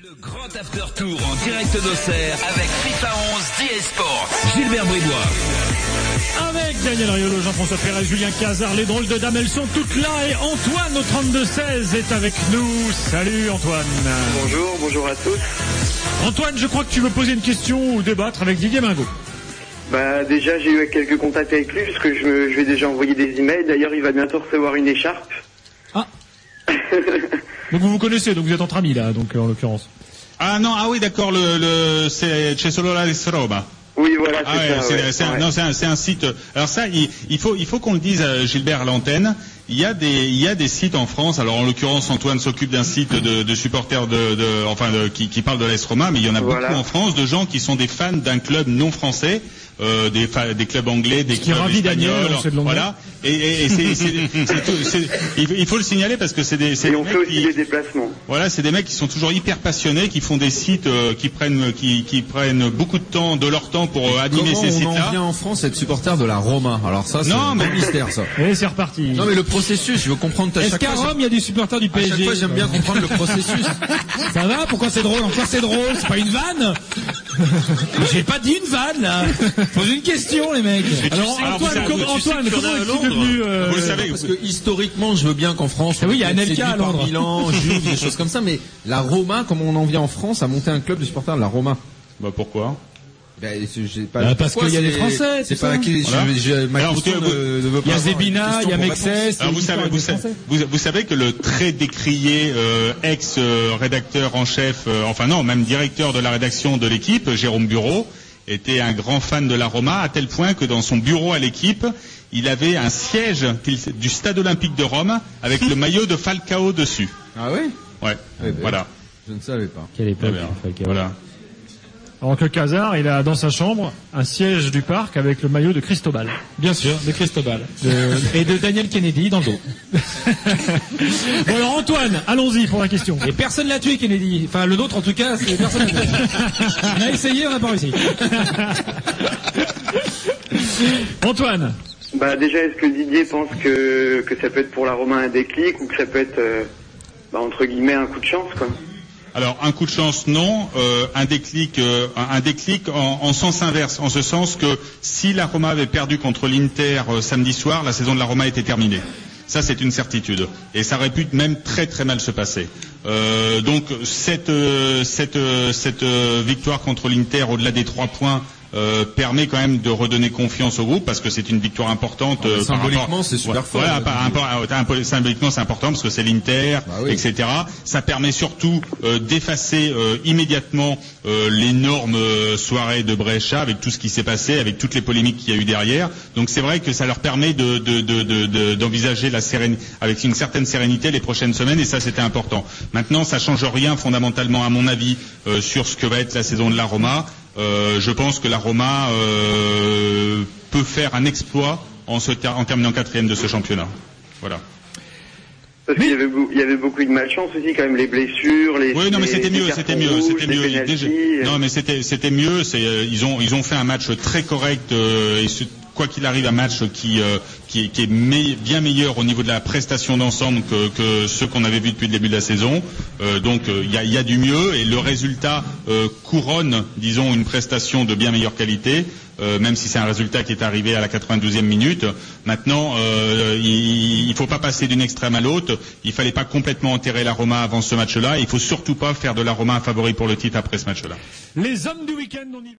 Le grand after tour en direct d'Auxerre avec FIFA 11 d'EA Sport. Gilbert Bribois. Avec Daniel Riolo, Jean-François Perret, Julien Cazard, les drôles de dames, elles sont toutes là et Antoine au 32-16 est avec nous. Salut Antoine. Bonjour à tous. Antoine, je crois que tu veux poser une question ou débattre avec Didier Mingot. Bah déjà j'ai eu quelques contacts avec lui puisque je vais déjà envoyer des emails. D'ailleurs il va bientôt recevoir une écharpe. Ah. Donc vous connaissez, donc vous êtes entre amis là, donc en l'occurrence. Ah non, ah oui d'accord, c'est C'è solo la roba. Oui, voilà, c'est un site. Alors ça, il faut qu'on le dise à Gilbert à l'antenne. Il y a des sites en France. Alors en l'occurrence, Antoine s'occupe d'un site de supporters qui parle de l'AS Roma, mais il y en a beaucoup en France de gens qui sont des fans d'un club non français. Des clubs anglais, des clubs espagnols, voilà. Et il faut le signaler parce que c'est des déplacements. Voilà, c'est des mecs qui sont toujours hyper passionnés, qui font des sites qui prennent beaucoup de temps, de leur temps pour animer ces sites-là. Comment on en vient en France à être supporter de la Roma? Alors ça, c'est un mystère, ça. Et c'est reparti. Non mais le processus, je veux comprendre. Est-ce qu'à Rome il y a des supporters du PSG? À chaque fois, j'aime bien comprendre le processus. Ça va? Pourquoi c'est drôle? En quoi c'est drôle? C'est pas une vanne? J'ai pas dit une vanne là. Pose une question les mecs. Alors Antoine, comment es-tu devenu vous le savez, parce que historiquement, je veux bien qu'en France, oui, il y a Anelka à Londres, Milan, Juve, des choses comme ça, mais la Roma, comment on en vient en France à monter un club de supporters de la Roma? Bah pourquoi? Parce qu'il y a des Français. C'est pas qui. Il y a Zebina, il y a Mexès. Vous savez que le très décrié ex-rédacteur en chef, même directeur de la rédaction de l'équipe, Jérôme Bureau, était un grand fan de la Roma, à tel point que dans son bureau à l'équipe, il avait un siège du Stade Olympique de Rome avec le maillot de Falcao dessus. Ah oui? Ouais. Voilà. Je ne savais pas. Quelle époque, Falcao. Voilà. Alors que Cazard, il a dans sa chambre un siège du parc avec le maillot de Cristobal. Bien sûr, de Cristobal. Et de Daniel Kennedy dans le dos. Bon alors Antoine, allons-y pour la question. Et personne l'a tué Kennedy. Enfin le nôtre en tout cas, personne l'a tué. On a essayé, on n'a pas réussi. Antoine. Bah déjà, est-ce que Didier pense que ça peut être pour la Roma un déclic ou que ça peut être entre guillemets un coup de chance quoi? Alors un coup de chance non, un déclic en sens inverse, en ce sens que si la Roma avait perdu contre l'Inter samedi soir, la saison de la Roma était terminée. Ça c'est une certitude et ça aurait pu même très très mal se passer. Donc cette victoire contre l'Inter au-delà des 3 points permet quand même de redonner confiance au groupe parce que c'est une victoire importante. Symboliquement, c'est super fort. Symboliquement, c'est important parce que c'est l'Inter, etc. Ça permet surtout d'effacer immédiatement l'énorme soirée de Brescia avec tout ce qui s'est passé, avec toutes les polémiques qu'il y a eu derrière. Donc c'est vrai que ça leur permet d'envisager avec une certaine sérénité les prochaines semaines et ça c'était important. Maintenant, ça change rien fondamentalement à mon avis sur ce que va être la saison de la Roma. Je pense que la Roma peut faire un exploit en terminant 4e de ce championnat. Voilà. Parce qu'il y avait beaucoup de malchance aussi, quand même, les blessures, Oui, non, mais c'était mieux. Non, mais c'était mieux. Ils ont fait un match très correct et quoi qu'il arrive, un match qui est bien meilleur au niveau de la prestation d'ensemble que ceux qu'on avait vus depuis le début de la saison. Donc il y a du mieux et le résultat couronne, disons, une prestation de bien meilleure qualité. Même si c'est un résultat qui est arrivé à la 92e minute. Maintenant, il faut pas passer d'une extrême à l'autre. Il fallait pas complètement enterrer la Roma avant ce match-là. Il faut surtout pas faire de la Roma un favori pour le titre après ce match-là. Les hommes du week-end,